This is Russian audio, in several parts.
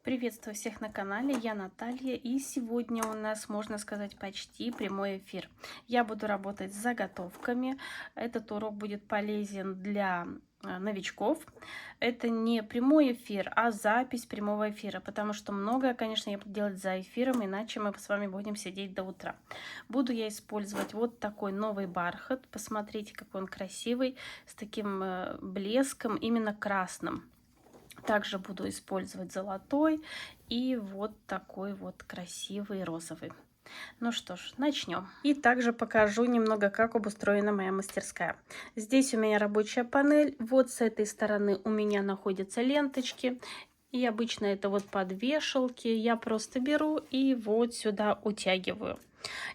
Приветствую всех на канале, я Наталья, и сегодня у нас, можно сказать, почти прямой эфир. Я буду работать с заготовками. Этот урок будет полезен для новичков. Это не прямой эфир, а запись прямого эфира, потому что многое, конечно, я буду делать за эфиром, иначе мы с вами будем сидеть до утра. Буду я использовать вот такой новый бархат. Посмотрите, какой он красивый, с таким блеском, именно красным. Также буду использовать золотой и вот такой вот красивый розовый. Ну что ж, начнем. И также покажу немного, как обустроена моя мастерская. Здесь у меня рабочая панель. Вот с этой стороны у меня находятся ленточки. И обычно это вот под вешалки. Я просто беру и вот сюда утягиваю.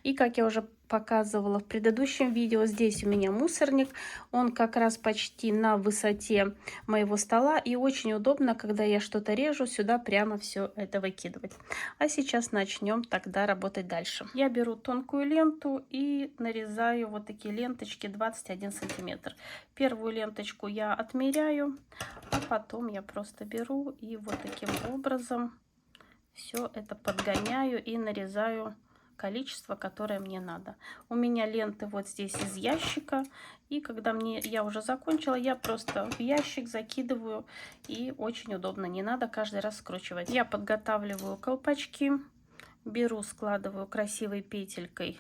И как я уже показывала в предыдущем видео, здесь у меня мусорник. Он как раз почти на высоте моего стола. И очень удобно, когда я что-то режу, сюда прямо все это выкидывать. А сейчас начнем тогда работать дальше. Я беру тонкую ленту и нарезаю вот такие ленточки 21 сантиметр. Первую ленточку я отмеряю, а потом я просто беру и вот таким образом все это подгоняю и нарезаю количество, которое мне надо. У меня ленты вот здесь из ящика, и когда я уже закончила, я просто в ящик закидываю, и очень удобно, не надо каждый раз скручивать. Я подготавливаю колпачки, беру, складываю красивой петелькой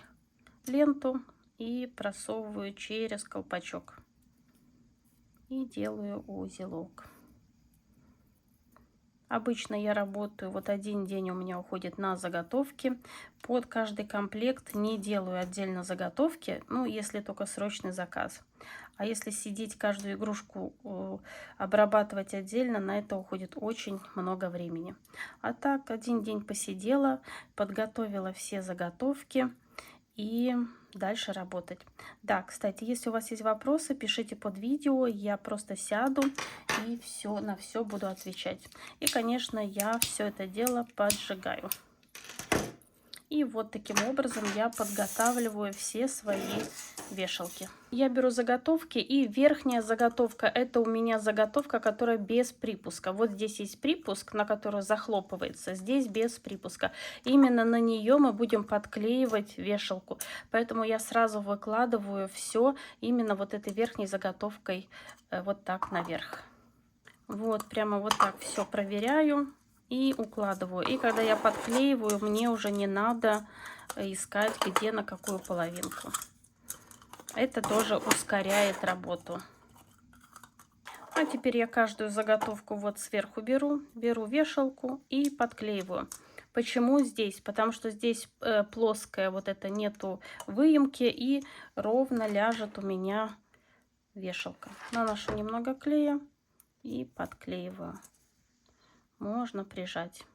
ленту и просовываю через колпачок и делаю узелок. Обычно я работаю, вот один день у меня уходит на заготовки. Под каждый комплект не делаю отдельно заготовки, ну, если только срочный заказ. А если сидеть каждую игрушку обрабатывать отдельно, на это уходит очень много времени. А так, один день посидела, подготовила все заготовки и дальше работать. Да, кстати, если у вас есть вопросы, пишите под видео, я просто сяду и на все буду отвечать. И, конечно, я все это дело поджигаю. И вот таким образом я подготавливаю все свои вешалки. Я беру заготовки, и верхняя заготовка — это у меня заготовка, которая без припуска. Вот здесь есть припуск, на который захлопывается, здесь без припуска. Именно на нее мы будем подклеивать вешалку. Поэтому я сразу выкладываю все именно вот этой верхней заготовкой вот так наверх. Вот, прямо вот так все проверяю и укладываю. И когда я подклеиваю, мне уже не надо искать, где на какую половинку. Это тоже ускоряет работу. А теперь я каждую заготовку вот сверху беру вешалку и подклеиваю. Почему здесь? Потому что здесь плоская, вот это нету выемки, и ровно ляжет у меня вешалка. Наношу немного клея и подклеиваю. Можно прижать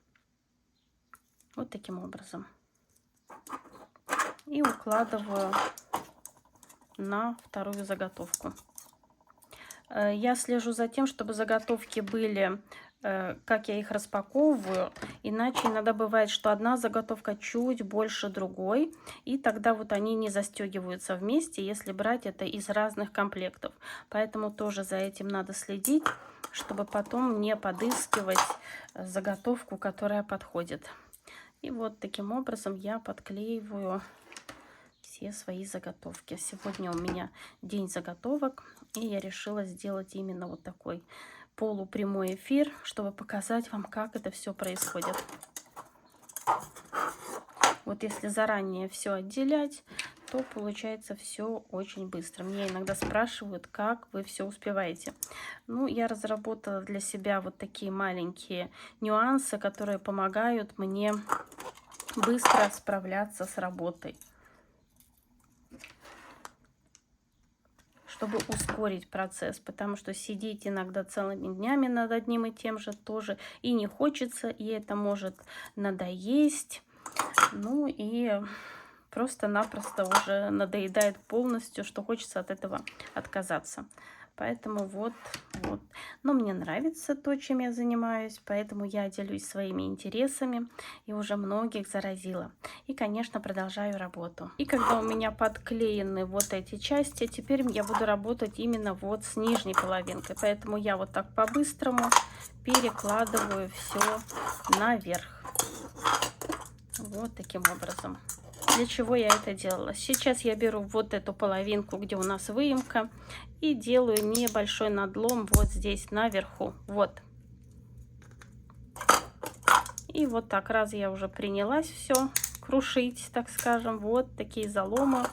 вот таким образом и укладываю на вторую заготовку. Я слежу за тем, чтобы заготовки были, как я их распаковываю, иначе иногда бывает, что одна заготовка чуть больше другой, и тогда вот они не застегиваются вместе, если брать это из разных комплектов. Поэтому тоже за этим надо следить, чтобы потом не подыскивать заготовку, которая подходит. И вот таким образом я подклеиваю все свои заготовки. Сегодня у меня день заготовок, и я решила сделать именно вот такой полупрямой эфир, чтобы показать вам, как это все происходит. Вот если заранее все отделять, то получается все очень быстро. Меня иногда спрашивают, как вы все успеваете. Ну, я разработала для себя вот такие маленькие нюансы, которые помогают мне быстро справляться с работой, чтобы ускорить процесс, потому что сидеть иногда целыми днями над одним и тем же тоже и не хочется, и это может надоесть. Ну и просто-напросто уже надоедает полностью, что хочется от этого отказаться. Поэтому вот Вот. Но мне нравится то, чем я занимаюсь, поэтому я делюсь своими интересами и уже многих заразила. И, конечно, продолжаю работу. И когда у меня подклеены вот эти части, теперь я буду работать именно вот с нижней половинкой. Поэтому я вот так по-быстрому перекладываю все наверх. Вот таким образом. Для чего я это делала? Сейчас я беру вот эту половинку, где у нас выемка, и делаю небольшой надлом вот здесь наверху. Вот. И вот так раз я уже принялась все крушить, так скажем. Вот такие заломы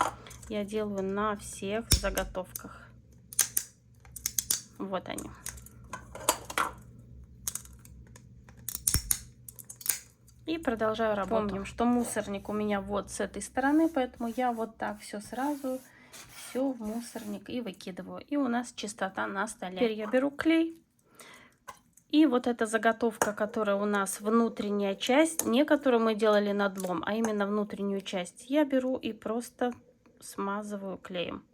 я делаю на всех заготовках. Вот они. И продолжаю работу. Помним, что мусорник у меня вот с этой стороны, поэтому я вот так все сразу, все в мусорник и выкидываю. И у нас чистота на столе. Теперь я беру клей. И вот эта заготовка, которая у нас внутренняя часть, не которую мы делали надлом, а именно внутреннюю часть, я беру и просто смазываю клеем.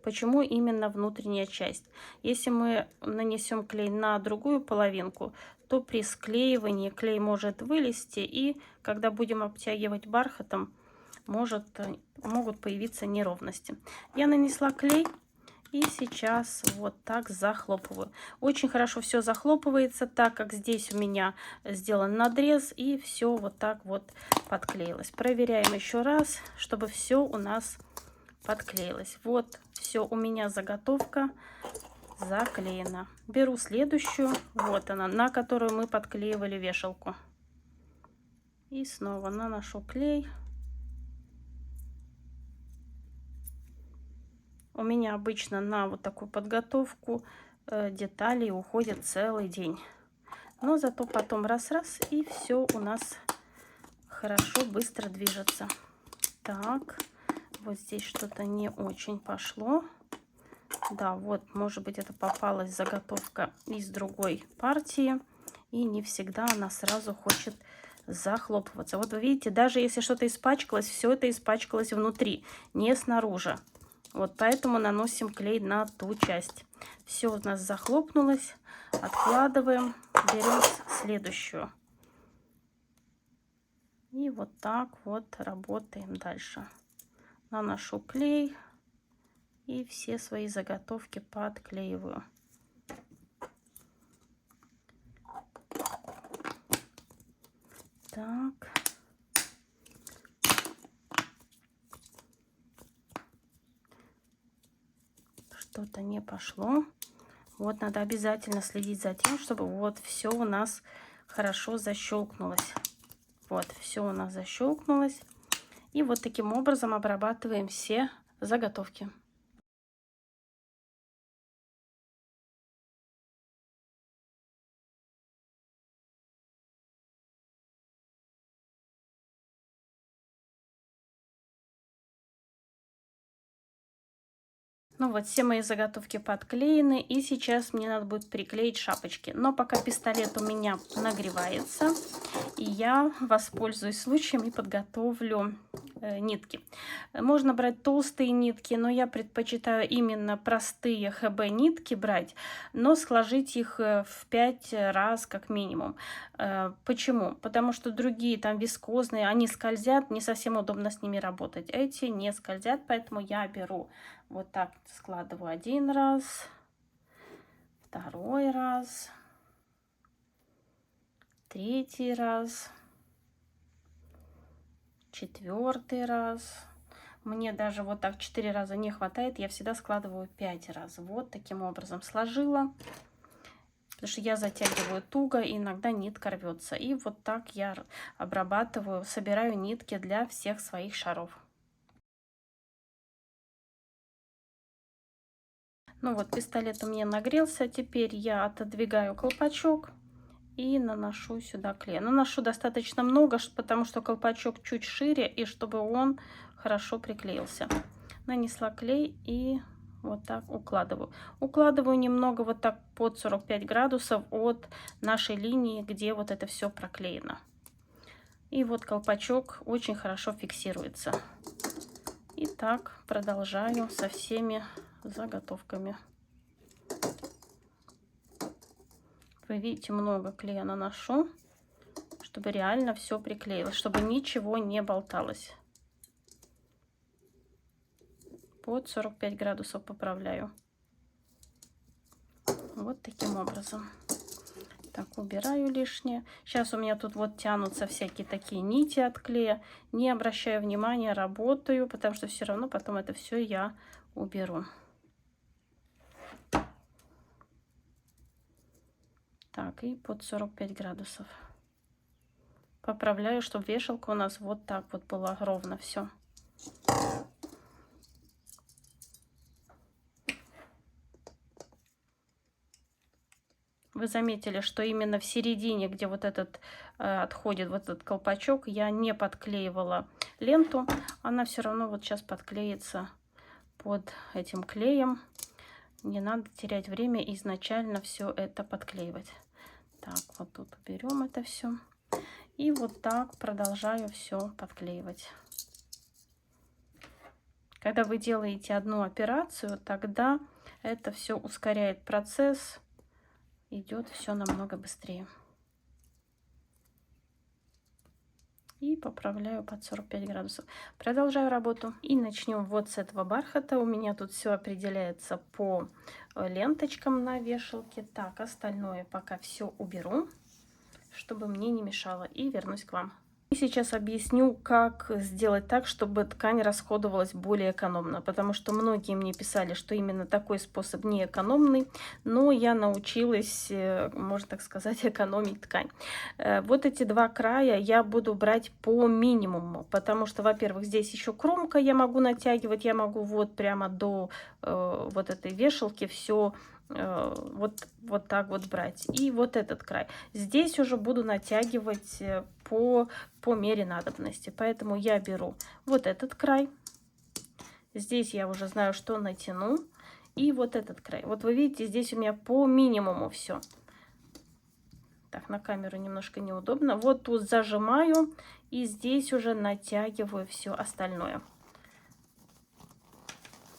Почему именно внутренняя часть? Если мы нанесем клей на другую половинку, то при склеивании клей может вылезти, и когда будем обтягивать бархатом, могут появиться неровности. Я нанесла клей и сейчас вот так захлопываю. Очень хорошо все захлопывается, так как здесь у меня сделан надрез, и все вот так вот подклеилось. Проверяем еще раз, чтобы все у нас подклеилась. Вот все, у меня заготовка заклеена. Беру следующую, вот она, на которую мы подклеивали вешалку. И снова наношу клей. У меня обычно на вот такую подготовку деталей уходит целый день. Но зато потом раз-раз, и все у нас хорошо, быстро движется. Так. Вот здесь что-то не очень пошло. Да, вот, может быть, это попалась заготовка из другой партии. И не всегда она сразу хочет захлопываться. Вот вы видите, даже если что-то испачкалось, все это испачкалось внутри, не снаружи. Вот поэтому наносим клей на ту часть. Все у нас захлопнулось. Откладываем. Берем следующую. И вот так вот работаем дальше. Наношу клей и все свои заготовки подклеиваю. Так. Что-то не пошло. Вот надо обязательно следить за тем, чтобы вот все у нас хорошо защелкнулось. Вот, все у нас защелкнулось. И вот таким образом обрабатываем все заготовки. Ну вот, все мои заготовки подклеены, и сейчас мне надо будет приклеить шапочки. Но пока пистолет у меня нагревается, и я воспользуюсь случаем и подготовлю нитки. Можно брать толстые нитки, но я предпочитаю именно простые ХБ нитки брать, но сложить их в 5 раз как минимум. Почему? Потому что другие там вискозные, они скользят, не совсем удобно с ними работать. Эти не скользят, поэтому я беру вот так, складываю один раз, второй раз, третий раз, четвертый раз. Мне даже вот так 4 раза не хватает, я всегда складываю 5 раз. Вот таким образом сложила, потому что я затягиваю туго, и иногда нитка рвется. И вот так я обрабатываю, собираю нитки для всех своих шаров. Ну вот, пистолет у меня нагрелся, теперь я отодвигаю колпачок и наношу сюда клей. Наношу достаточно много, потому что колпачок чуть шире, и чтобы он хорошо приклеился. Нанесла клей и вот так укладываю. Укладываю немного вот так под 45 градусов от нашей линии, где вот это все проклеено. И вот колпачок очень хорошо фиксируется. И так продолжаю со всеми заготовками. Вы видите, много клея наношу, чтобы реально все приклеилось, чтобы ничего не болталось. Под 45 градусов поправляю. Вот таким образом. Так, убираю лишнее. Сейчас у меня тут вот тянутся всякие такие нити от клея. Не обращаю внимания, работаю, потому что все равно потом это все я уберу. Так, и под 45 градусов. Поправляю, чтобы вешалка у нас вот так вот была ровно все. Вы заметили, что именно в середине, где вот этот отходит, вот этот колпачок, я не подклеивала ленту. Она все равно вот сейчас подклеится под этим клеем. Не надо терять время изначально все это подклеивать. Так, вот тут уберем это все. И вот так продолжаю все подклеивать. Когда вы делаете одну операцию, тогда это все ускоряет процесс. Идет все намного быстрее. И поправляю под 45 градусов. Продолжаю работу. И начнем вот с этого бархата. У меня тут все определяется по ленточкам на вешалке. Так, остальное пока все уберу, чтобы мне не мешало. И вернусь к вам. И сейчас объясню, как сделать так, чтобы ткань расходовалась более экономно, потому что многие мне писали, что именно такой способ не экономный, но я научилась, можно так сказать, экономить ткань. Вот эти два края я буду брать по минимуму, потому что, во-первых, здесь еще кромка я могу натягивать, я могу вот прямо до вот этой вешалки все вот так вот брать. И вот этот край. Здесь уже буду натягивать по мере надобности. Поэтому я беру вот этот край. Здесь я уже знаю, что натяну. И вот этот край. Вот вы видите, здесь у меня по минимуму все. Так, на камеру немножко неудобно. Вот тут зажимаю. И здесь уже натягиваю все остальное.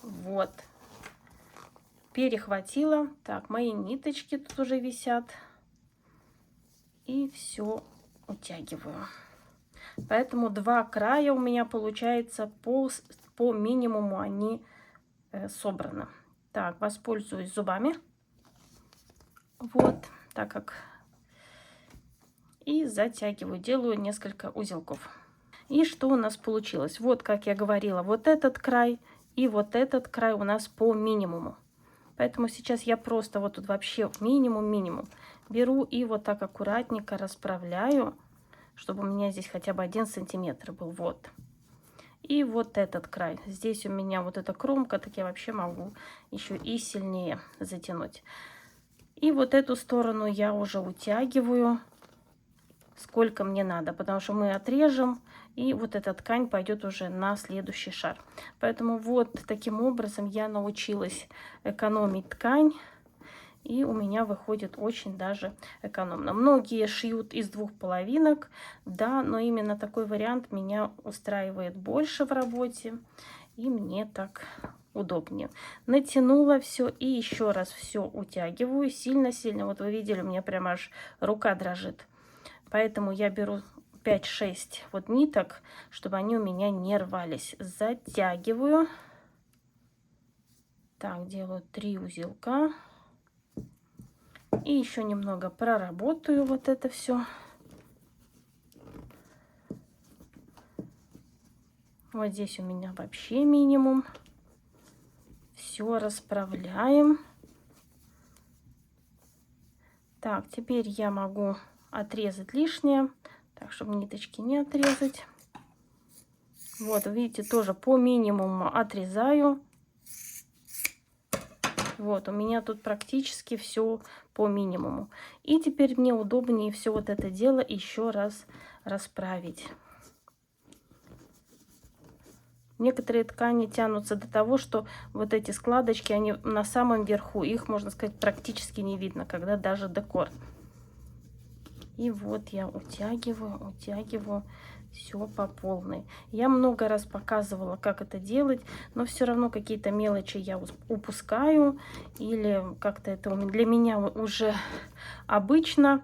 Вот. Перехватила. Так, мои ниточки тут уже висят. И все утягиваю. Поэтому два края у меня получается по минимуму они собраны. Так, воспользуюсь зубами. Вот, так как... И затягиваю, делаю несколько узелков. И что у нас получилось? Вот, как я говорила, вот этот край и вот этот край у нас по минимуму. Поэтому сейчас я просто вот тут вообще минимум беру и вот так аккуратненько расправляю, чтобы у меня здесь хотя бы 1 сантиметр был. Вот. И вот этот край. Здесь у меня вот эта кромка, так я вообще могу еще и сильнее затянуть. И вот эту сторону я уже утягиваю, сколько мне надо, потому что мы отрежем, и вот эта ткань пойдет уже на следующий шар. Поэтому вот таким образом я научилась экономить ткань, и у меня выходит очень даже экономно. Многие шьют из 2 половинок, да, но именно такой вариант меня устраивает больше в работе, и мне так удобнее. Натянула все и еще раз все утягиваю сильно-сильно. Вот вы видели, у меня прямо аж рука дрожит. Поэтому я беру 5-6 вот ниток, чтобы они у меня не рвались. Затягиваю. Так, делаю 3 узелка. И еще немного проработаю вот это все. Вот здесь у меня вообще минимум. Все расправляем. Так, теперь я могу отрезать лишнее, так, чтобы ниточки не отрезать. Вот, видите, тоже по минимуму отрезаю. Вот, у меня тут практически все по минимуму. И теперь мне удобнее все вот это дело еще раз расправить. Некоторые ткани тянутся до того, что вот эти складочки, они на самом верху. Их, можно сказать, практически не видно, когда даже декор. И вот я утягиваю все по полной. Я много раз показывала, как это делать, но все равно какие-то мелочи я упускаю, или как-то это для меня уже обычно,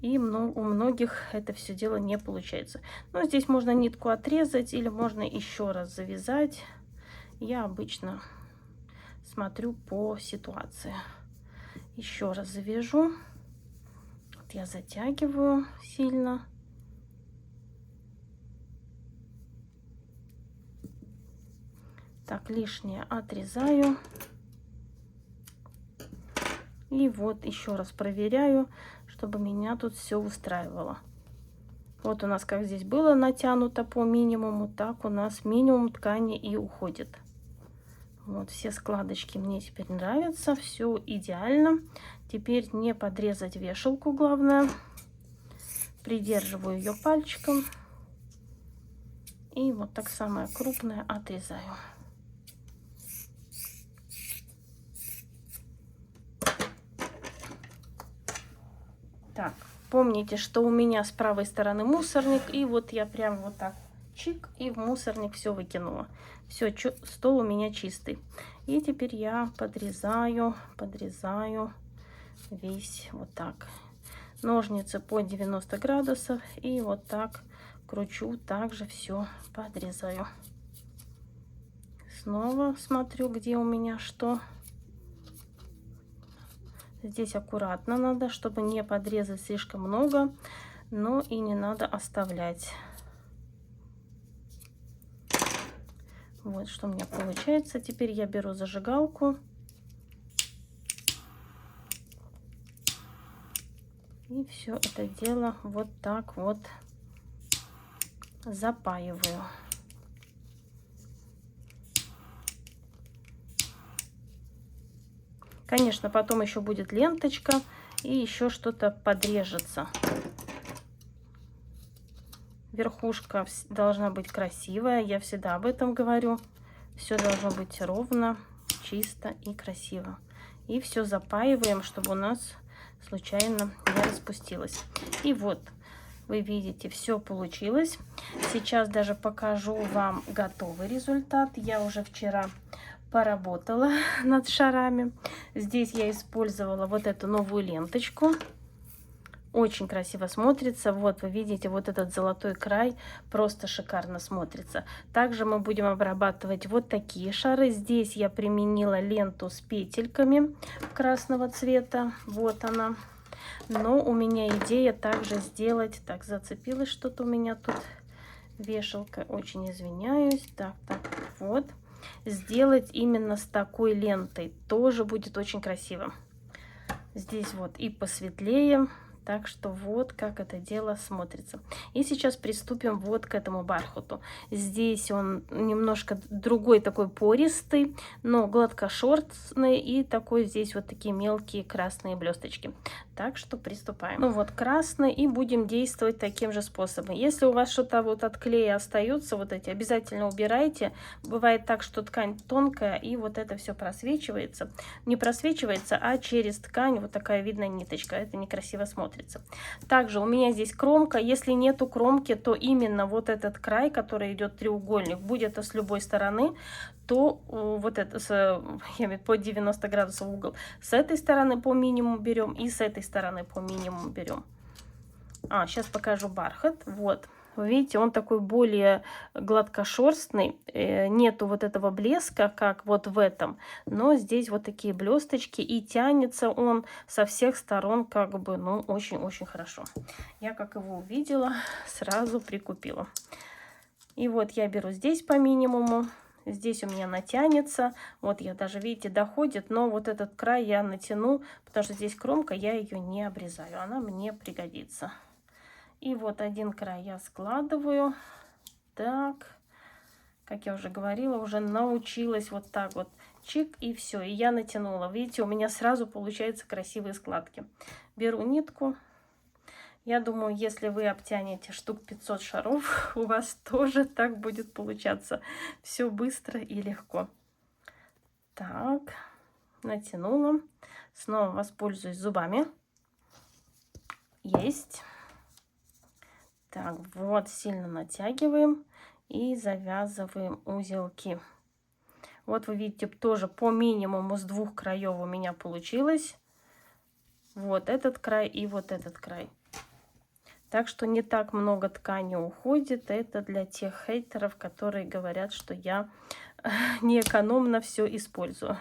и у многих это все дело не получается. Но здесь можно нитку отрезать, или можно еще раз завязать. Я обычно смотрю по ситуации. Еще раз завяжу. Вот я затягиваю сильно. Так, лишнее отрезаю. И вот еще раз проверяю, чтобы меня тут все устраивало. Вот у нас как здесь было натянуто по минимуму, так у нас минимум ткани и уходит. Вот все складочки мне теперь нравятся, все идеально. Теперь не подрезать вешалку, главное. Придерживаю ее пальчиком. И вот так самое крупное отрезаю. Так, помните, что у меня с правой стороны мусорник, и вот я прям вот так чик, и в мусорник все выкинула. Все, стол у меня чистый. И теперь я подрезаю весь вот так. Ножницы по 90 градусов, и вот так кручу, также все подрезаю. Снова смотрю, где у меня что. Здесь аккуратно надо, чтобы не подрезать слишком много, но и не надо оставлять. Вот что у меня получается. Теперь я беру зажигалку и все это дело вот так вот запаиваю. Конечно, потом еще будет ленточка и еще что-то подрежется. Верхушка должна быть красивая, я всегда об этом говорю. Все должно быть ровно, чисто и красиво. И все запаиваем, чтобы у нас случайно не распустилось. И вот, вы видите, все получилось. Сейчас даже покажу вам готовый результат. Я уже вчера поработала над шарами. Здесь я использовала вот эту новую ленточку. Очень красиво смотрится. Вот вы видите, вот этот золотой край просто шикарно смотрится. Также мы будем обрабатывать вот такие шары. Здесь я применила ленту с петельками красного цвета. Вот она. Но у меня идея также сделать... Так, зацепилось что-то у меня тут. Вешалка. Очень извиняюсь. Так, вот. Сделать именно с такой лентой. Тоже будет очень красиво. Здесь вот и посветлее. Так что вот как это дело смотрится. И сейчас приступим вот к этому бархату. Здесь он немножко другой, такой пористый, но гладкошерстный, и такой здесь вот такие мелкие красные блесточки. Так что приступаем. Ну вот красный, и будем действовать таким же способом. Если у вас что-то вот от клея остаются, вот эти, обязательно убирайте. Бывает так, что ткань тонкая, и вот это все просвечивается. Не просвечивается, а через ткань вот такая видная ниточка. Это некрасиво смотрится. Также у меня здесь кромка. Если нету кромки, то именно вот этот край, который идет треугольник, будет с любой стороны, то вот это я имею по 90 градусов угол. С этой стороны по минимуму берем, и с этой стороны по минимуму берем. Сейчас покажу бархат. Вот. Вы видите, он такой более гладкошерстный, нету вот этого блеска, как вот в этом, но здесь вот такие блесточки, и тянется он со всех сторон, как бы, ну, очень-очень хорошо. Я, как его увидела, сразу прикупила. И вот я беру здесь по минимуму, здесь у меня натянется, вот я даже, видите, доходит, но вот этот край я натяну, потому что здесь кромка, я ее не обрезаю, она мне пригодится. И вот один край я складываю. Так, как я уже говорила, уже научилась вот так вот. Чик, и все. И я натянула. Видите, у меня сразу получаются красивые складки. Беру нитку. Я думаю, если вы обтянете штук 500 шаров, у вас тоже так будет получаться. Все быстро и легко. Так, натянула. Снова воспользуюсь зубами. Есть. Так, вот сильно натягиваем и завязываем узелки. Вот вы видите, тоже по минимуму с двух краев у меня получилось. Вот этот край и вот этот край. Так что не так много ткани уходит. Это для тех хейтеров, которые говорят, что я неэкономно все использую.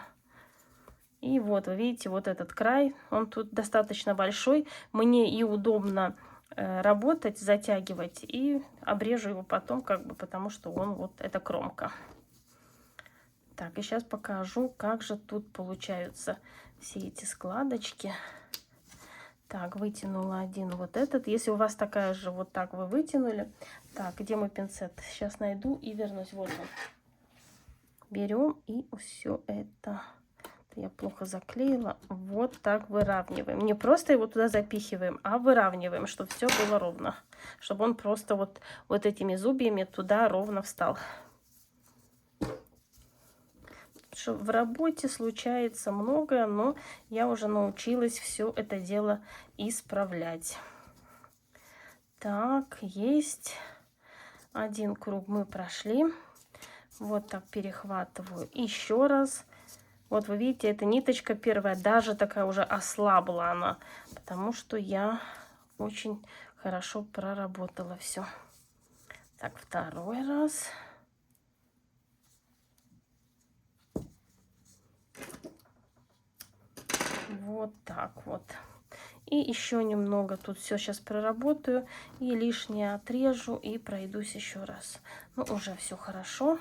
И вот вы видите, вот этот край, он тут достаточно большой. Мне и удобно работать, затягивать, и обрежу его потом, как бы, потому что он вот, это кромка. Так, и сейчас покажу, как же тут получаются все эти складочки. Так, вытянула один вот этот. Если у вас такая же, вот так вы вытянули. Так, где мой пинцет? Сейчас найду и вернусь. Вот он. Берем и все это... Я плохо заклеила. Вот так выравниваем. Не просто его туда запихиваем, а выравниваем, чтобы все было ровно. Чтобы он просто вот этими зубьями туда ровно встал. Что в работе случается многое, но я уже научилась все это дело исправлять. Так, есть. Один круг мы прошли. Вот так перехватываю еще раз. Вот вы видите, эта ниточка первая, даже такая уже ослабла она, потому что я очень хорошо проработала все. Так, второй раз. Вот так вот. И еще немного тут все сейчас проработаю. И лишнее отрежу и пройдусь еще раз. Ну, уже все хорошо.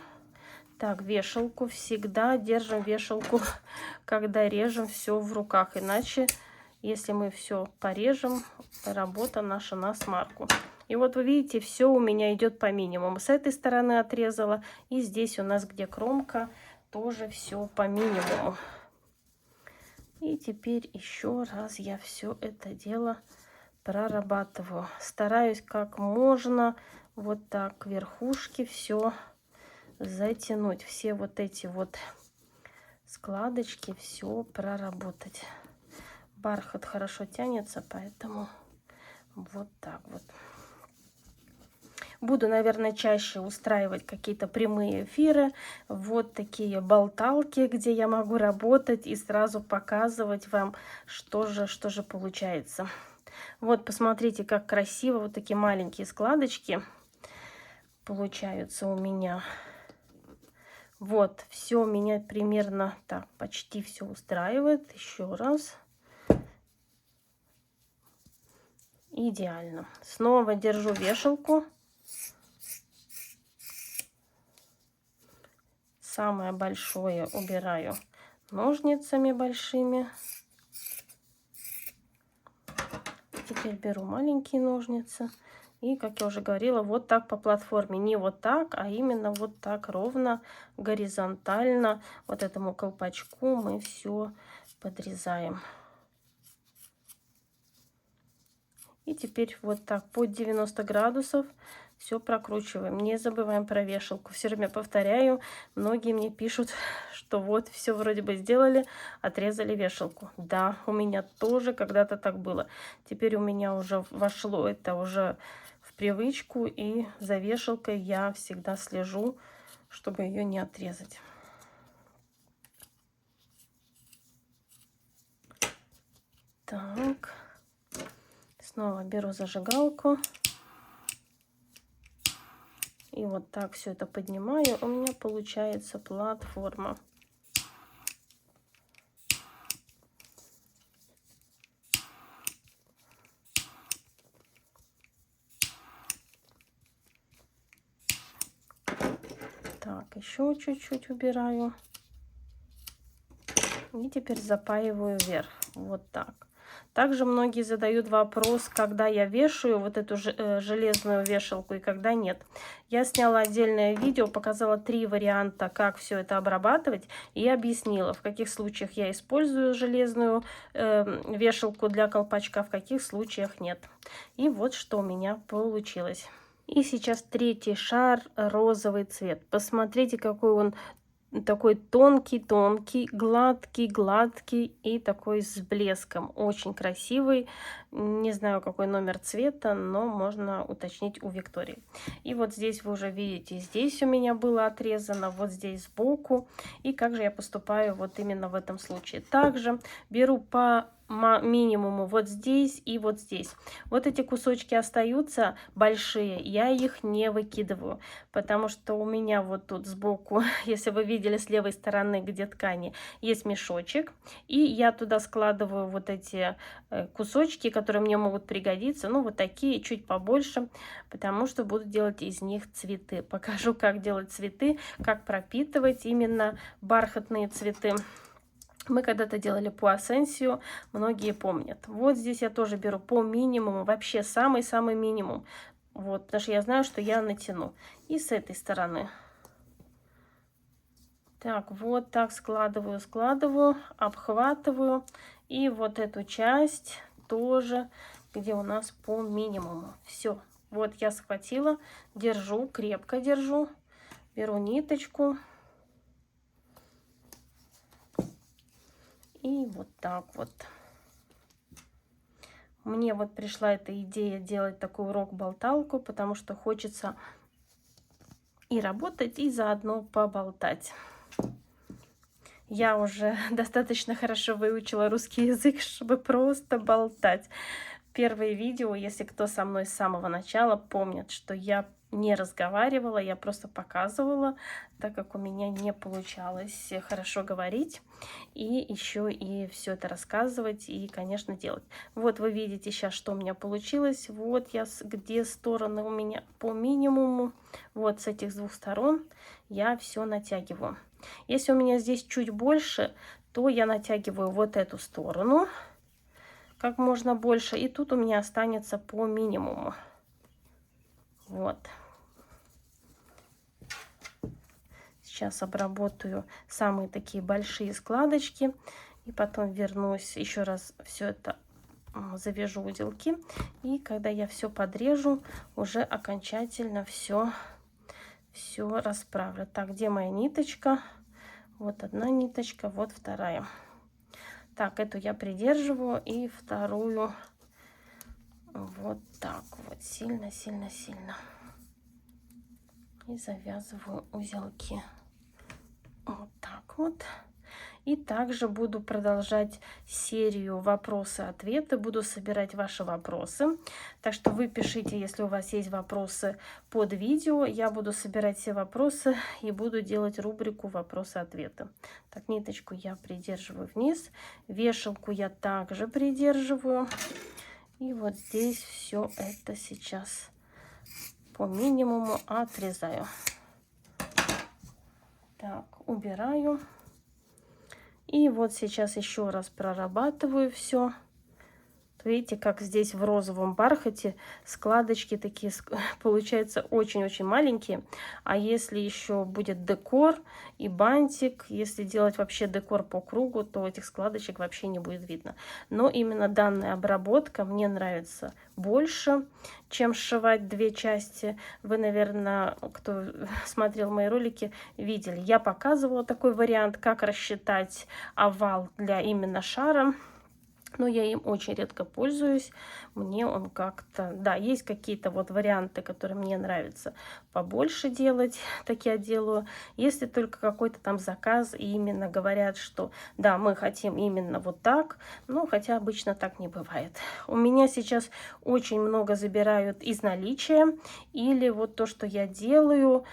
Так, вешалку. Всегда держим вешалку, когда режем все в руках. Иначе, если мы все порежем, работа наша на смарку. И вот вы видите, все у меня идет по минимуму. С этой стороны отрезала. И здесь у нас, где кромка, тоже все по минимуму. И теперь еще раз я все это дело прорабатываю. Стараюсь как можно вот так верхушки все затянуть. Все вот эти вот складочки все проработать. Бархат хорошо тянется, поэтому вот так вот. Буду, наверное, чаще устраивать какие-то прямые эфиры. Вот такие болталки, где я могу работать и сразу показывать вам, что же получается. Вот, посмотрите, как красиво вот такие маленькие складочки получаются у меня. Вот, все меня примерно так, почти все устраивает. Еще раз. Идеально. Снова держу вешалку. Самое большое убираю ножницами большими. Теперь беру маленькие ножницы. И, как я уже говорила, вот так по платформе. Не вот так, а именно вот так ровно, горизонтально. Вот этому колпачку мы все подрезаем. И теперь вот так под 90 градусов все прокручиваем. Не забываем про вешалку. Все время повторяю. Многие мне пишут, что вот все вроде бы сделали, отрезали вешалку. Да, у меня тоже когда-то так было. Теперь у меня уже вошло это уже в привычку. И за вешалкой я всегда слежу, чтобы ее не отрезать. Так. Снова беру зажигалку. И вот так все это поднимаю. У меня получается платформа. Так, еще чуть-чуть убираю. И теперь запаиваю вверх. Вот так. Также многие задают вопрос, когда я вешаю вот эту железную вешалку и когда нет. Я сняла отдельное видео, показала 3 варианта, как все это обрабатывать, и объяснила, в каких случаях я использую железную вешалку для колпачка, в каких случаях нет. И вот что у меня получилось. И сейчас третий шар, розовый цвет. Посмотрите, какой он такой тонкий-тонкий, гладкий-гладкий и такой с блеском. Очень красивый. Не знаю, какой номер цвета, но можно уточнить у Виктории. И вот здесь вы уже видите, здесь у меня было отрезано, вот здесь сбоку. И как же я поступаю вот именно в этом случае. Также беру по минимуму вот здесь и вот здесь. Вот эти кусочки остаются большие, я их не выкидываю, потому что у меня вот тут сбоку, если вы видели с левой стороны, где ткани, есть мешочек, и я туда складываю вот эти кусочки, которые мне могут пригодиться, ну вот такие, чуть побольше, потому что буду делать из них цветы. Покажу, как делать цветы, как пропитывать именно бархатные цветы. Мы когда-то делали пуассенсию, многие помнят. Вот здесь я тоже беру по минимуму, вообще самый-самый минимум. Вот, потому что я знаю, что я натяну. И с этой стороны. Так, вот так складываю, обхватываю. И вот эту часть тоже, где у нас по минимуму. Все, вот я схватила, держу, крепко держу. Беру ниточку. И вот так вот. Мне вот пришла эта идея делать такой урок-болталку, потому что хочется и работать, и заодно поболтать. Я уже достаточно хорошо выучила русский язык, чтобы просто болтать. Первые видео, если кто со мной с самого начала, помнят, что я не разговаривала, я просто показывала, так как у меня не получалось хорошо говорить, и еще и все это рассказывать и, конечно, делать. Вот вы видите сейчас, что у меня получилось. Вот я, где стороны у меня по минимуму, вот с этих двух сторон я все натягиваю. Если у меня здесь чуть больше, то я натягиваю вот эту сторону как можно больше, и тут у меня останется по минимуму. Вот. Сейчас обработаю самые такие большие складочки, и потом вернусь, еще раз все это завяжу узелки, и когда я все подрежу, уже окончательно все расправлю. Так, где моя ниточка? Вот одна ниточка, вот вторая. Так, эту я придерживаю, и вторую вот так вот, сильно-сильно-сильно. И завязываю узелки. Вот так вот. И также буду продолжать серию вопросы-ответы. Буду собирать ваши вопросы. Так что вы пишите, если у вас есть вопросы под видео. Я буду собирать все вопросы и буду делать рубрику вопросы-ответы. Так, ниточку я придерживаю вниз. Вешалку я также придерживаю. И вот здесь все это сейчас по минимуму отрезаю. Так, убираю. И вот сейчас еще раз прорабатываю все. Видите, как здесь в розовом бархате складочки такие получаются очень-очень маленькие. А если еще будет декор и бантик, если делать вообще декор по кругу, то этих складочек вообще не будет видно. Но именно данная обработка мне нравится больше, чем сшивать две части. Вы, наверное, кто смотрел мои ролики, видели. Я показывала такой вариант, как рассчитать овал для именно шара. Но я им очень редко пользуюсь. Мне он как-то... Да, есть какие-то вот варианты, которые мне нравятся побольше делать. Так я делаю. Если только какой-то там заказ, и именно говорят, что да, мы хотим именно вот так. Но хотя обычно так не бывает. У меня сейчас очень много забирают из наличия. Или вот то, что я делаю,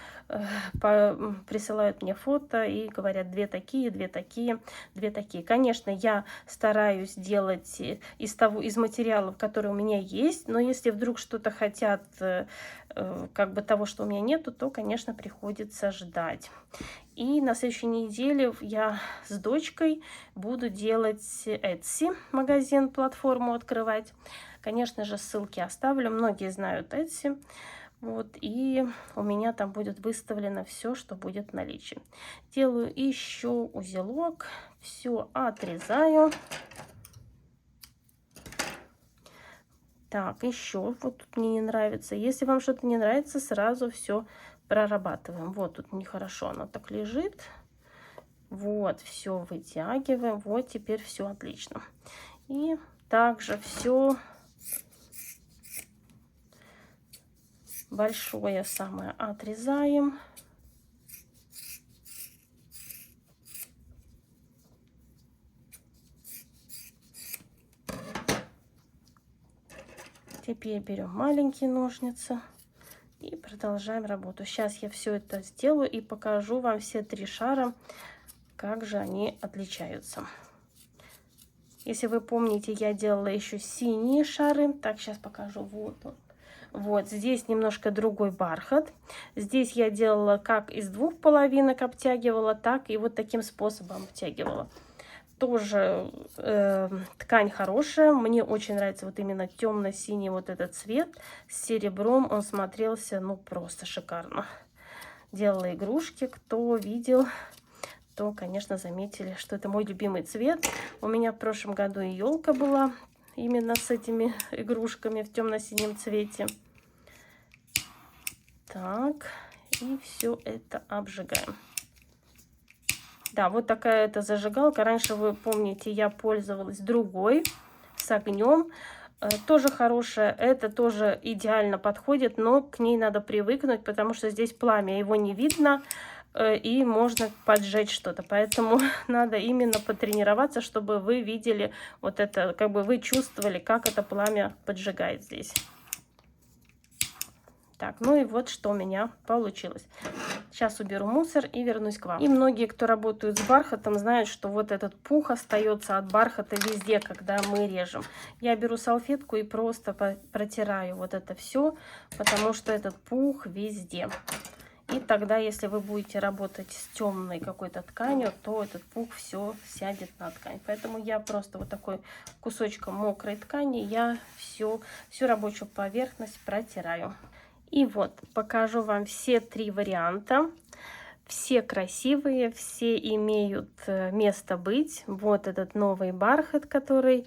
присылают мне фото и говорят, две такие, две такие, две такие. Конечно, я стараюсь делать из материалов, которые у меня есть, но если вдруг что-то хотят, как бы того, что у меня нету, то, конечно, приходится ждать. И на следующей неделе я с дочкой буду делать Etsy магазин, платформу открывать. Конечно же, ссылки оставлю, многие знают Etsy. Вот, и у меня там будет выставлено все, что будет в наличии. Делаю еще узелок, все отрезаю. Так, еще вот тут мне не нравится. Если вам что-то не нравится, сразу все прорабатываем. Вот тут нехорошо оно так лежит. Вот, все вытягиваем. Вот, теперь все отлично. И также все большое самое отрезаем. Теперь берем маленькие ножницы и продолжаем работу. Сейчас я все это сделаю и покажу вам все 3 шара, как же они отличаются. Если вы помните, я делала еще синие шары. Так, сейчас покажу. Вот он. Вот здесь немножко другой бархат. Здесь я делала как из 2 половинок обтягивала, так и вот таким способом обтягивала. Тоже ткань хорошая. Мне очень нравится вот именно темно-синий вот этот цвет с серебром. Он смотрелся, ну, просто шикарно. Делала игрушки. Кто видел, то, конечно, заметили, что это мой любимый цвет. У меня в прошлом году и елка была именно с этими игрушками в темно-синем цвете. Так, и все это обжигаем. Да, вот такая это зажигалка. Раньше, вы помните, я пользовалась другой, с огнем. Тоже хорошая. Это тоже идеально подходит, но к ней надо привыкнуть, потому что здесь пламя, его не видно, и можно поджечь что-то. Поэтому надо именно потренироваться, чтобы вы видели вот это, как бы вы чувствовали, как это пламя поджигает здесь. Так, ну и вот что у меня получилось. Сейчас уберу мусор и вернусь к вам. И многие, кто работают с бархатом, знают, что вот этот пух остается от бархата везде, когда мы режем. Я беру салфетку и просто протираю вот это все, потому что этот пух везде. И тогда, если вы будете работать с темной какой-то тканью, то этот пух все сядет на ткань. Поэтому я просто вот такой кусочком мокрой ткани я всю рабочую поверхность протираю. И вот, покажу вам все 3 варианта. Все красивые, все имеют место быть. Вот этот новый бархат, который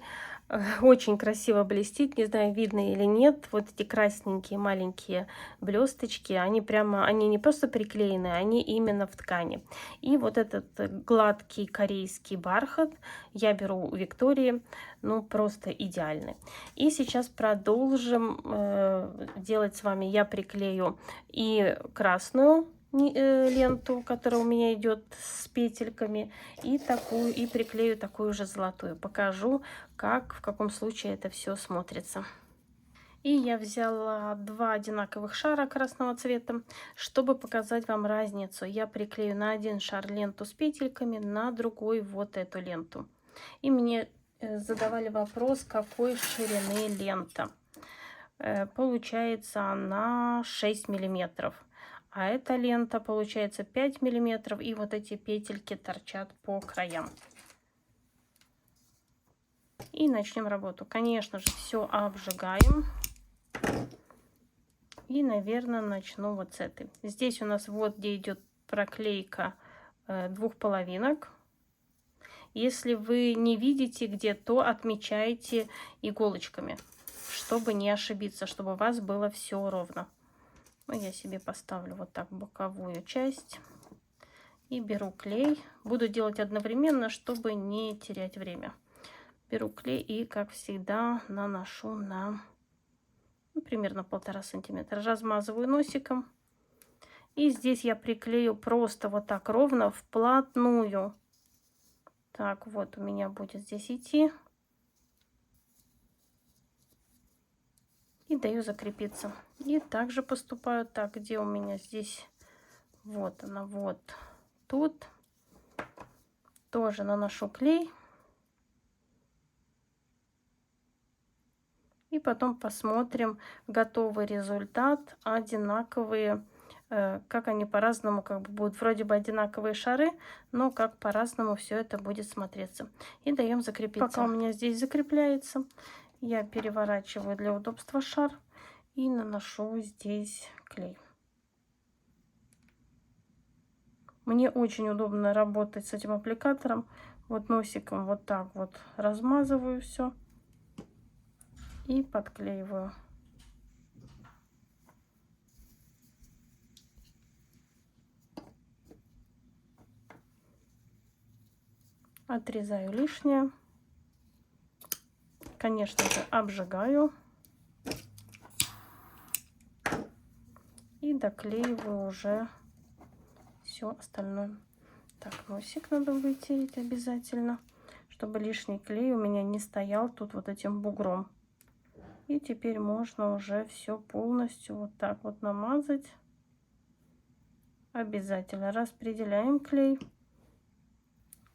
очень красиво блестит. Не знаю, видно или нет. Вот эти красненькие маленькие блесточки, они прямо, они не просто приклеены, они именно в ткани. И вот этот гладкий корейский бархат я беру у Виктории, ну просто идеальный. И сейчас продолжим делать с вами. Я приклею и красную ленту, которая у меня идет с петельками, и такую, и приклею такую же золотую. Покажу, как, в каком случае это все смотрится. И я взяла 2 одинаковых шара красного цвета, чтобы показать вам разницу. Я приклею на один шар ленту с петельками, на другой вот эту ленту. И мне задавали вопрос, какой ширины лента. Получается она 6 миллиметров. А эта лента получается 5 миллиметров, и вот эти петельки торчат по краям. И начнем работу. Конечно же, все обжигаем. И, наверное, начну вот с этой. Здесь у нас вот где идет проклейка 2 половинок. Если вы не видите где, то отмечайте иголочками, чтобы не ошибиться, чтобы у вас было все ровно. Ну, я себе поставлю вот так боковую часть и беру клей. Буду делать одновременно, чтобы не терять время. Беру клей и, как всегда, наношу на примерно 1,5 сантиметра. Размазываю носиком. И здесь я приклею просто вот так ровно вплотную. Так, вот у меня будет здесь идти. И даю закрепиться. И также поступаю так, где у меня здесь, вот она, вот тут. Тоже наношу клей. И потом посмотрим готовый результат, одинаковые, как они по-разному как бы будут, вроде бы одинаковые шары, но как по-разному все это будет смотреться. И даем закрепиться. Пока у меня здесь закрепляется, я переворачиваю для удобства шар и наношу здесь клей. Мне очень удобно работать с этим аппликатором. Вот носиком вот так вот размазываю все и подклеиваю. Отрезаю лишнее. Конечно же, обжигаю. И доклеиваю уже все остальное. Так, носик надо вытереть обязательно, чтобы лишний клей у меня не стоял тут вот этим бугром. И теперь можно уже все полностью вот так вот намазать. Обязательно распределяем клей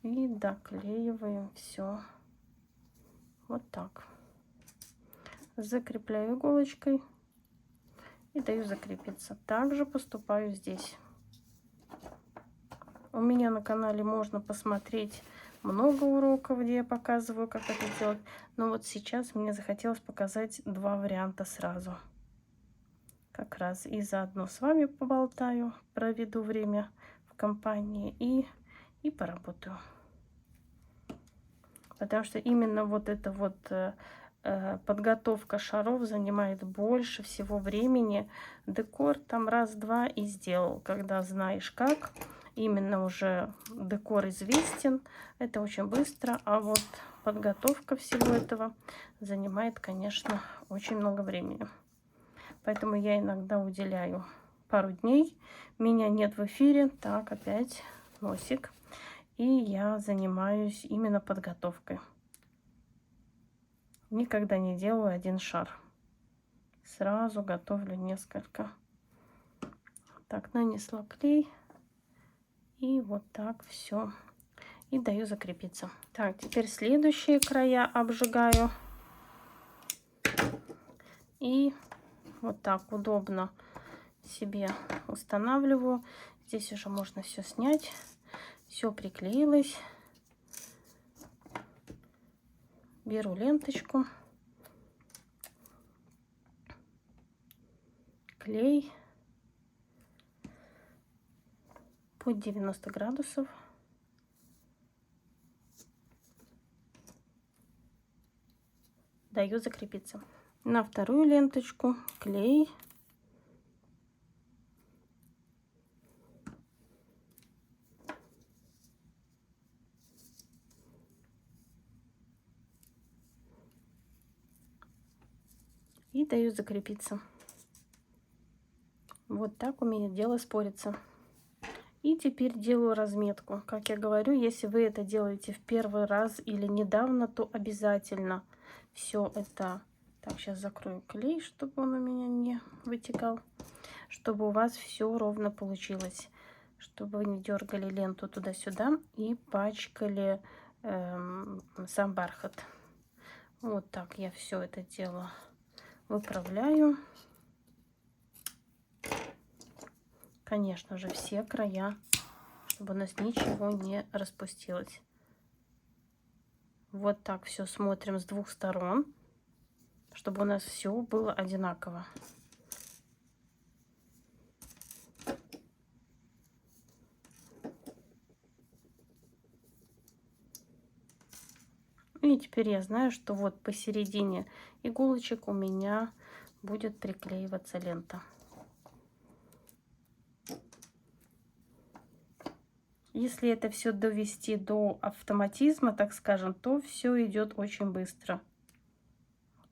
и доклеиваем все вот так. Закрепляю иголочкой и даю закрепиться. Также поступаю здесь. У меня на канале можно посмотреть много уроков, где я показываю, как это делать. Но вот сейчас мне захотелось показать два варианта сразу. Как раз и заодно с вами поболтаю, проведу время в компании и поработаю. Потому что именно вот эта вот подготовка шаров занимает больше всего времени. Декор там раз-два и сделал. Когда знаешь как, именно уже декор известен, это очень быстро. А вот подготовка всего этого занимает, конечно, очень много времени. Поэтому я иногда уделяю пару дней. Меня нет в эфире. Так, опять носик. И я занимаюсь именно подготовкой. Никогда не делаю один шар. Сразу готовлю несколько. Так, нанесла клей. И вот так все. И даю закрепиться. Так, теперь следующие края обжигаю. И вот так удобно себе устанавливаю. Здесь уже можно все снять. Все приклеилось. Беру ленточку. Клей. Под 90 градусов. Даю закрепиться. На вторую ленточку клей. И даю закрепиться. Вот так у меня дело спорится. И теперь делаю разметку. Как я говорю, если вы это делаете в первый раз или недавно, то обязательно все это... Так, сейчас закрою клей, чтобы он у меня не вытекал. Чтобы у вас все ровно получилось. Чтобы вы не дергали ленту туда-сюда и пачкали сам бархат. Вот так я все это дело выправляю. Конечно же, все края, чтобы у нас ничего не распустилось. Вот так все смотрим с двух сторон, чтобы у нас все было одинаково. И теперь я знаю, что вот посередине иголочек у меня будет приклеиваться лента. Если это все довести до автоматизма, так скажем, то все идет очень быстро.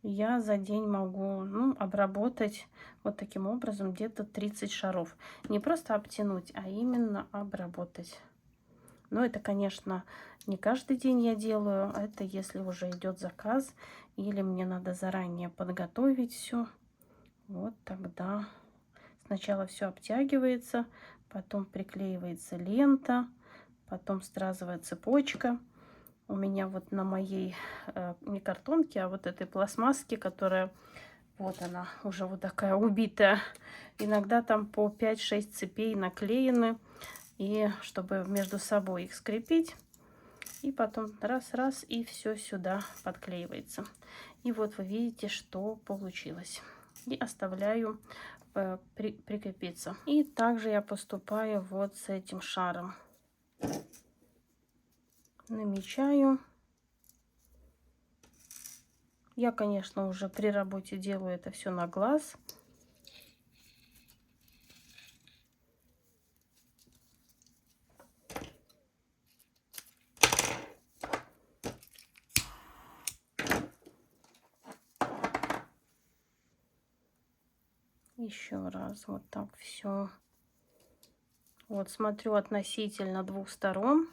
Я за день могу обработать вот таким образом где-то 30 шаров. Не просто обтянуть, а именно обработать. Но это, конечно, не каждый день я делаю. Это если уже идет заказ или мне надо заранее подготовить все. Вот тогда сначала все обтягивается, потом приклеивается лента, потом стразовая цепочка. У меня вот на моей не картонке, а вот этой пластмасске, которая вот она уже вот такая убитая. Иногда там по 5-6 цепей наклеены. И чтобы между собой их скрепить. И потом раз-раз, и все сюда подклеивается. И вот вы видите, что получилось. И оставляю прикрепиться. И также я поступаю вот с этим шаром. Намечаю. Я, конечно, уже при работе делаю это все на глаз. еще раз вот так все. Вот смотрю относительно двух сторон,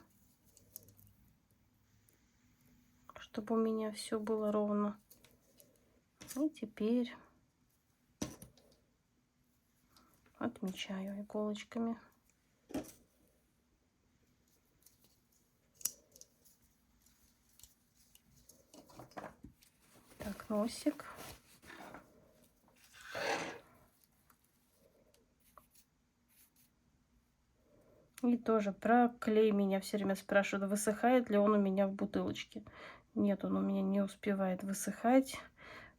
чтобы у меня все было ровно. И теперь отмечаю иголочками. Так, носик. И тоже про клей меня все время спрашивают, высыхает ли он у меня в бутылочке. Нет, он у меня не успевает высыхать.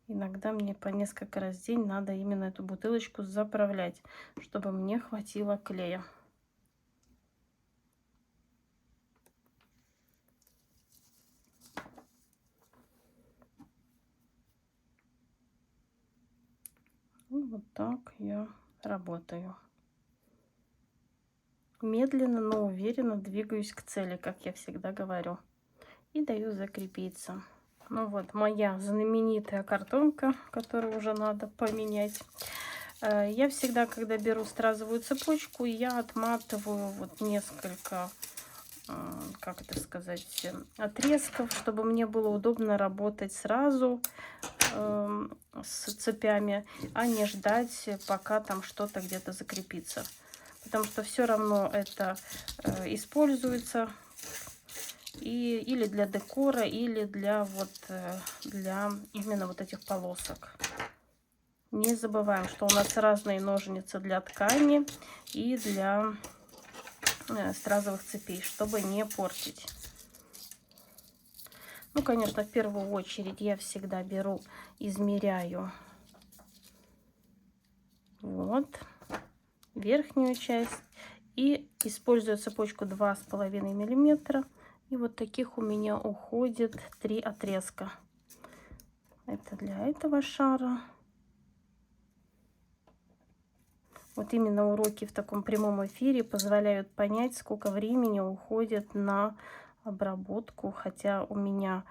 Иногда мне по несколько раз в день надо именно эту бутылочку заправлять, чтобы мне хватило клея. И вот так я работаю. Медленно, но уверенно двигаюсь к цели, как я всегда говорю. И даю закрепиться. Ну вот моя знаменитая картонка, которую уже надо поменять. Я всегда, когда беру стразовую цепочку, я отматываю вот несколько, как это сказать, отрезков, чтобы мне было удобно работать сразу с цепями, а не ждать, пока там что-то где-то закрепится. Потому что все равно это используется или для декора, или для для именно вот этих полосок. Не забываем, что у нас разные ножницы для ткани и для стразовых цепей, чтобы не портить. Ну, конечно, в первую очередь я всегда беру, измеряю вот верхнюю часть и использую цепочку 2,5 миллиметра. И вот таких у меня уходит 3 отрезка. Это для этого шара. Вот именно уроки в таком прямом эфире позволяют понять, сколько времени уходит на обработку. Хотя у меня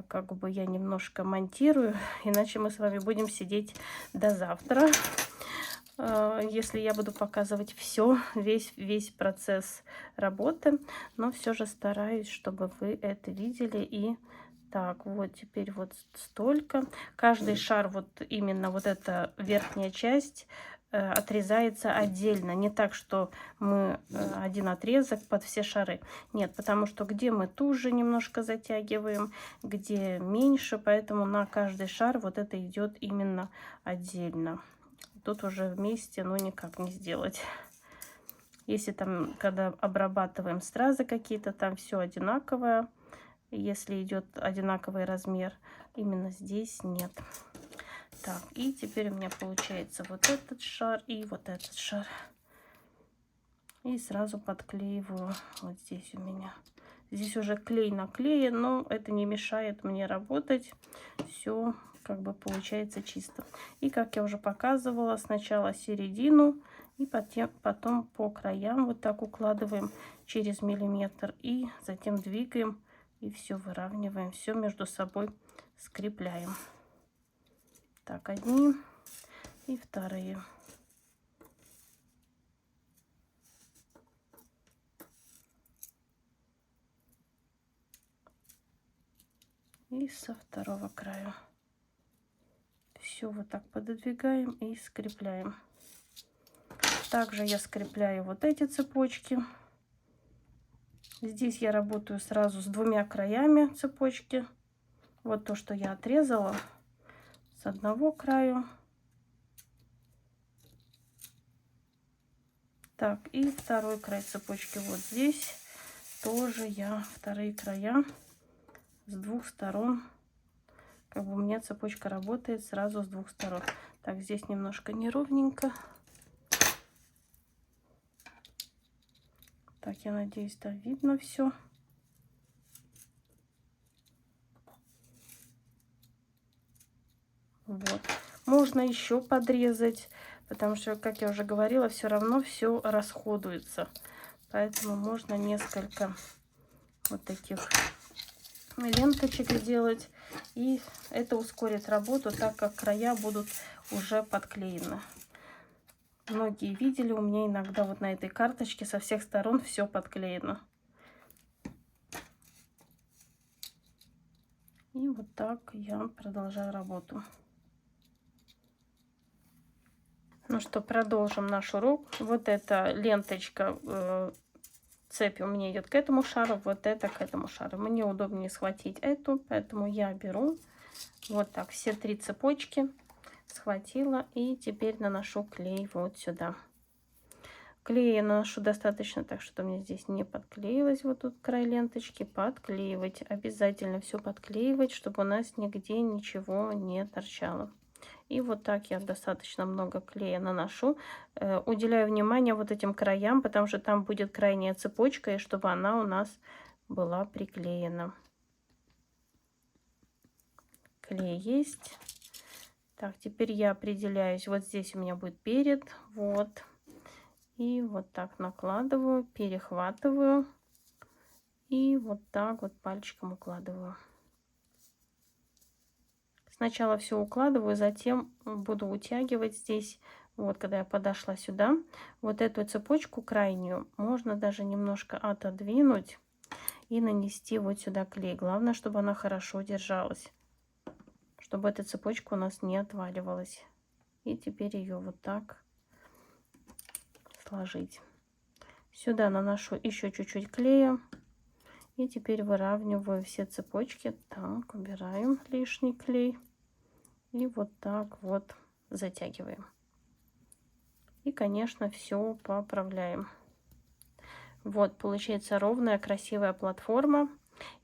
как бы я немножко монтирую, иначе мы с вами будем сидеть до завтра. Если я буду показывать весь процесс работы, но все же стараюсь, чтобы вы это видели. И так, вот теперь вот столько. Каждый шар, вот именно вот эта верхняя часть, отрезается отдельно. Не так, что мы один отрезок под все шары. Нет, потому что где мы туже немножко затягиваем, где меньше, поэтому на каждый шар вот это идет именно отдельно. Тут уже вместе, ну, никак не сделать. Если там, когда обрабатываем стразы какие-то, там все одинаковое. Если идет одинаковый размер, именно здесь нет. Так, и теперь у меня получается вот этот шар и вот этот шар. И сразу подклеиваю вот здесь у меня. Здесь уже клей наклеен, но это не мешает мне работать. Все как бы получается чисто. И как я уже показывала, сначала середину и потом по краям вот так укладываем через миллиметр. И затем двигаем и все выравниваем, все между собой скрепляем. Так, одни и вторые. И со второго края. Все вот так пододвигаем и скрепляем. Также я скрепляю вот эти цепочки. Здесь я работаю сразу с двумя краями цепочки. Вот то, что я отрезала с одного краю. Так, и второй край цепочки вот здесь. Тоже я вторые края с двух сторон. Как бы у меня цепочка работает сразу с двух сторон. Так, здесь немножко неровненько. Так, я надеюсь, там видно все. Вот. Можно еще подрезать, потому что, как я уже говорила, все равно все расходуется. Поэтому можно несколько вот таких ленточек сделать. И это ускорит работу, так как края будут уже подклеены. Многие видели, у меня иногда вот на этой карточке со всех сторон все подклеено. И вот так я продолжаю работу. Ну что, продолжим наш урок. Вот эта ленточка, цепь у меня идет к этому шару, вот это к этому шару. Мне удобнее схватить эту, поэтому я беру вот так все 3 цепочки, схватила и теперь наношу клей вот сюда. Клей я наношу достаточно так, что у меня здесь не подклеилось вот тут край ленточки. Подклеивать. Обязательно все подклеивать, чтобы у нас нигде ничего не торчало. И вот так я достаточно много клея наношу. Уделяю внимание вот этим краям, потому что там будет крайняя цепочка, и чтобы она у нас была приклеена. Клей есть. Так, теперь я определяюсь. Вот здесь у меня будет перед. Вот. И вот так накладываю, перехватываю. И вот так вот пальчиком укладываю. Сначала все укладываю, затем буду утягивать здесь. Вот, когда я подошла сюда, вот эту цепочку крайнюю можно даже немножко отодвинуть и нанести вот сюда клей. Главное, чтобы она хорошо держалась, чтобы эта цепочка у нас не отваливалась. И теперь ее вот так сложить. Сюда наношу еще чуть-чуть клея. И теперь выравниваю все цепочки. Так, убираем лишний клей. И вот так вот затягиваем. И, конечно, все поправляем. Вот, получается ровная, красивая платформа.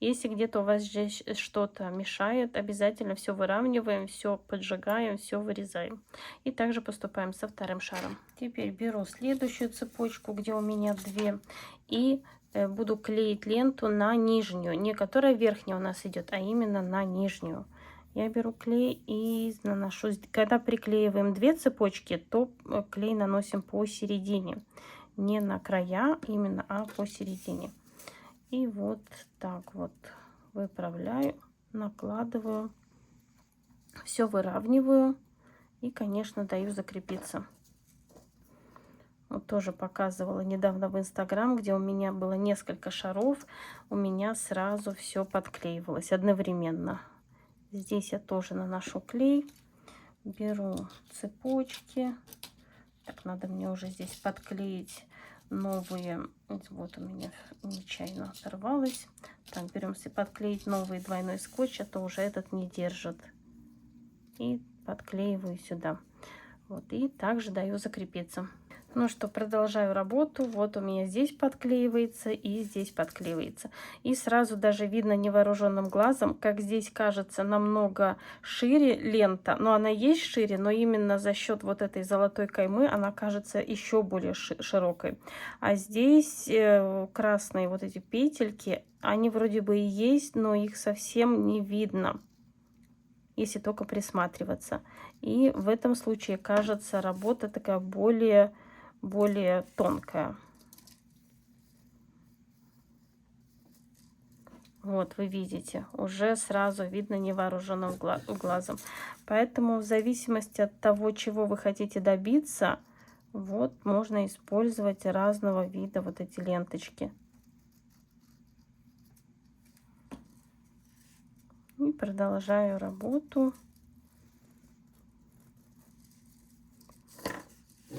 Если где-то у вас здесь что-то мешает, обязательно все выравниваем, все поджигаем, все вырезаем. И также поступаем со вторым шаром. Теперь беру следующую цепочку, где у меня 2, и буду клеить ленту на нижнюю, не которая верхняя у нас идет, а именно на нижнюю. Я беру клей и наношу. Когда приклеиваем 2 цепочки, то клей наносим посередине, не на края именно, а посередине. И вот так вот выправляю, накладываю, все выравниваю и, конечно, даю закрепиться. Вот тоже показывала недавно в Инстаграм, где у меня было несколько шаров, у меня сразу все подклеивалось одновременно. Здесь я тоже наношу клей, беру цепочки. Так, надо мне уже здесь подклеить новые. Вот у меня нечаянно оторвалось. Так, берем себе подклеить новый двойной скотч, а то уже этот не держит. И подклеиваю сюда. Вот, и также даю закрепиться. Ну что, продолжаю работу. Вот у меня здесь подклеивается и здесь подклеивается. И сразу даже видно невооруженным глазом, как здесь кажется намного шире лента. Но она есть шире, но именно за счет вот этой золотой каймы она кажется еще более широкой. А здесь красные вот эти петельки, они вроде бы и есть, но их совсем не видно, если только присматриваться. И в этом случае кажется работа такая более тонкая. Вот, вы видите, уже сразу видно невооруженным глазом. Поэтому в зависимости от того, чего вы хотите добиться, вот можно использовать разного вида вот эти ленточки. И продолжаю работу.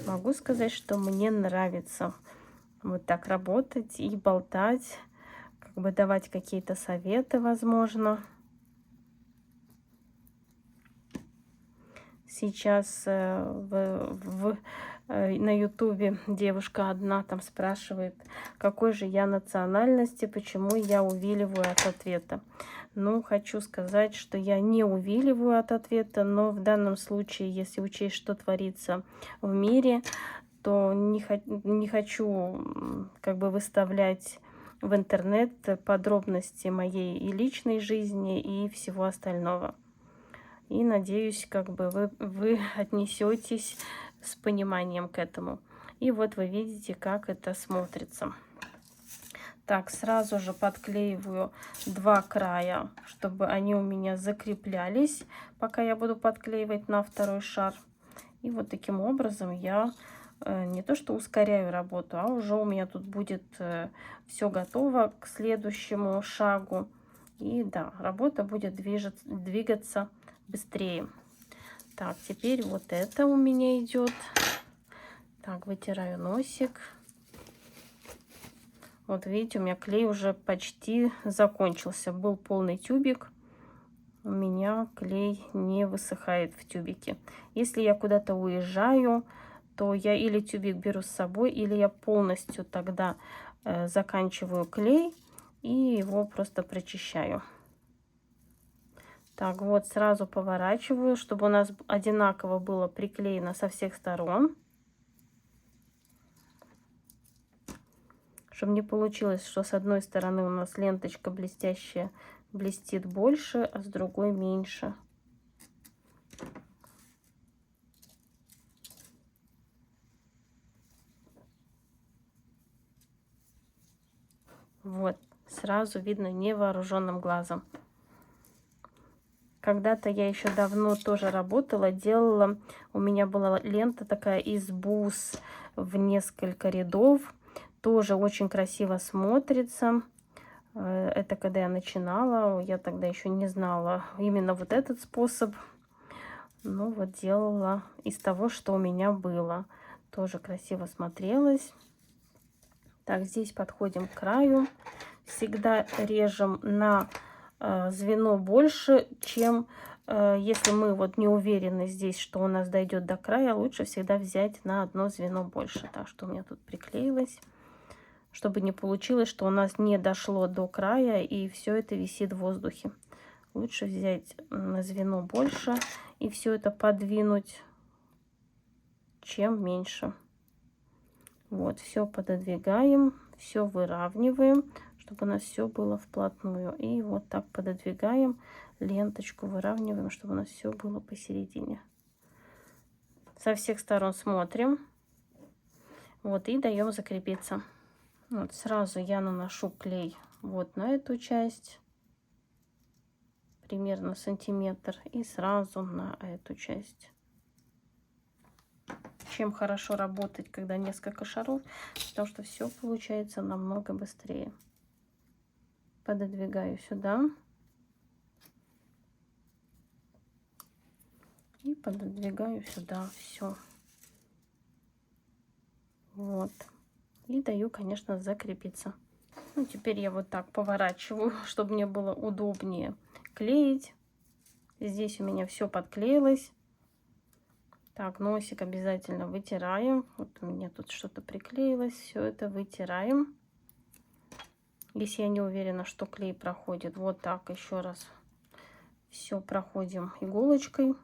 Могу сказать, что мне нравится вот так работать и болтать, как бы давать какие-то советы, возможно. Сейчас на ютубе девушка одна там спрашивает, какой же я национальности, почему я увиливаю от ответа. Ну, хочу сказать, что я не увиливаю от ответа, но в данном случае, если учесть, что творится в мире, то не хочу как бы выставлять в интернет подробности моей и личной жизни, и всего остального. И надеюсь, как бы вы отнесетесь с пониманием к этому. И вот вы видите, как это смотрится. Так, сразу же подклеиваю 2 края, чтобы они у меня закреплялись, пока я буду подклеивать на второй шар. И вот таким образом я не то что ускоряю работу, а уже у меня тут будет все готово к следующему шагу. И да, работа будет двигаться быстрее. Так, теперь вот это у меня идет. Так, вытираю носик. Вот видите, у меня клей уже почти закончился. Был полный тюбик. У меня клей не высыхает в тюбике. Если я куда-то уезжаю, то я или тюбик беру с собой, или я полностью тогда заканчиваю клей и его просто прочищаю. Так, вот сразу поворачиваю, чтобы у нас одинаково было приклеено со всех сторон. Чтобы не получилось, что с одной стороны у нас ленточка блестящая блестит больше, а с другой меньше. Вот, сразу видно невооруженным глазом. Когда-то я еще давно тоже работала, делала, у меня была лента такая из бус в несколько рядов, тоже очень красиво смотрится. Это когда я начинала, я тогда еще не знала именно вот этот способ. Ну вот делала из того, что у меня было. Тоже красиво смотрелось. Так, здесь подходим к краю. Всегда режем на звено больше, чем если мы вот не уверены здесь, что у нас дойдет до края, лучше всегда взять на одно звено больше. Так, что у меня тут приклеилось. Чтобы не получилось, что у нас не дошло до края и все это висит в воздухе. Лучше взять на звено больше и все это подвинуть, чем меньше. Вот, все пододвигаем, все выравниваем, чтобы у нас все было вплотную. И вот так пододвигаем, ленточку выравниваем, чтобы у нас все было посередине. Со всех сторон смотрим. Вот, и даем закрепиться. Вот, сразу я наношу клей вот на эту часть, примерно сантиметр, и сразу на эту часть. Чем хорошо работать, когда несколько шаров, потому что все получается намного быстрее. Пододвигаю сюда и пододвигаю сюда все. Вот. И даю, конечно, закрепиться. Ну, теперь я вот так поворачиваю, чтобы мне было удобнее клеить. Здесь у меня все подклеилось. Так, носик обязательно вытираем. Вот у меня тут что-то приклеилось. Все это вытираем. Если я не уверена, что клей проходит, вот так еще раз все проходим иголочкой.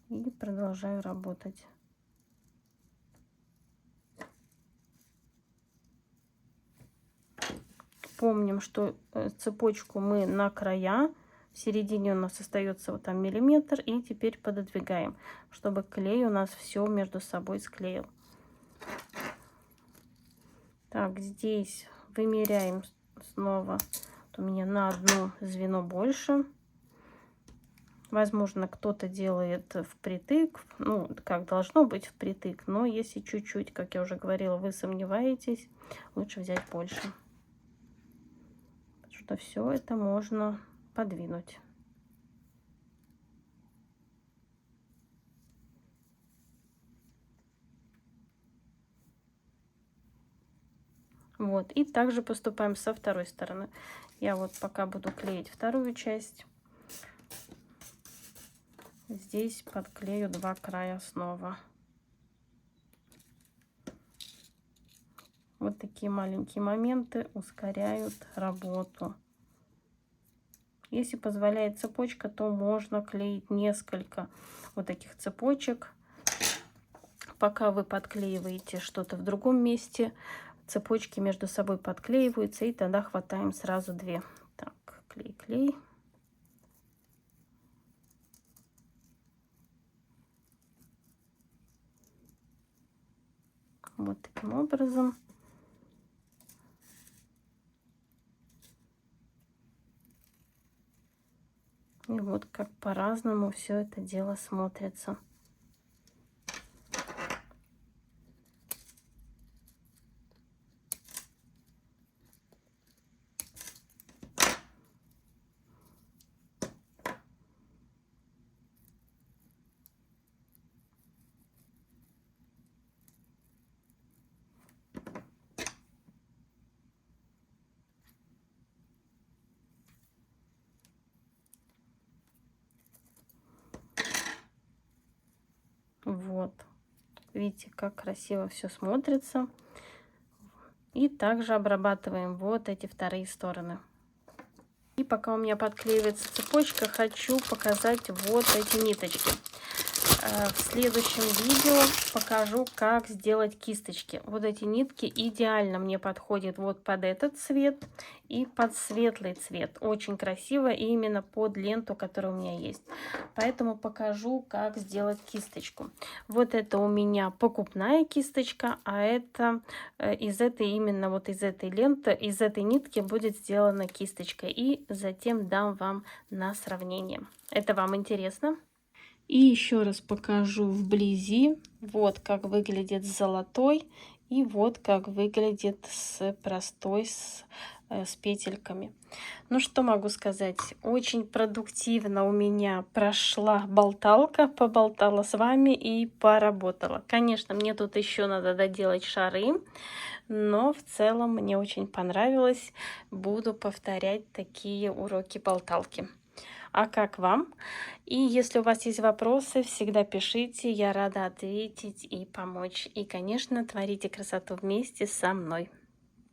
И продолжаю работать. Помним, что цепочку мы на края. В середине у нас остается вот там миллиметр. И теперь пододвигаем, чтобы клей у нас все между собой склеил. Так, здесь вымеряем снова. Вот у меня на одно звено больше. Возможно, кто-то делает впритык. Ну, как должно быть впритык. Но если чуть-чуть, как я уже говорила, вы сомневаетесь, лучше взять больше. Потому что все это можно подвинуть. Вот, и также поступаем со второй стороны. Я вот пока буду клеить вторую часть. Здесь подклею два края снова. Вот такие маленькие моменты ускоряют работу. Если позволяет цепочка, то можно клеить несколько вот таких цепочек. Пока вы подклеиваете что-то в другом месте, цепочки между собой подклеиваются, и тогда хватаем сразу две. Так, клей. Вот таким образом. И вот как по-разному все это дело смотрится. Видите, как красиво все смотрится. И также обрабатываем вот эти вторые стороны. И пока у меня подклеивается цепочка, хочу показать вот эти ниточки. В следующем видео покажу, как сделать кисточки. Вот эти нитки идеально мне подходят вот под этот цвет и под светлый цвет. Очень красиво и именно под ленту, которая у меня есть. Поэтому покажу, как сделать кисточку. Вот это у меня покупная кисточка, а это из этой ленты, из этой нитки будет сделана кисточка. И затем дам вам на сравнение. Это вам интересно? И еще раз покажу вблизи. Вот как выглядит с золотой. И вот как выглядит с простой, с петельками. Ну что могу сказать? Очень продуктивно у меня прошла болталка. Поболтала с вами и поработала. Конечно, мне тут еще надо доделать шары. Но в целом мне очень понравилось. Буду повторять такие уроки болталки. А как вам? И если у вас есть вопросы, всегда пишите, я рада ответить и помочь. И, конечно, творите красоту вместе со мной.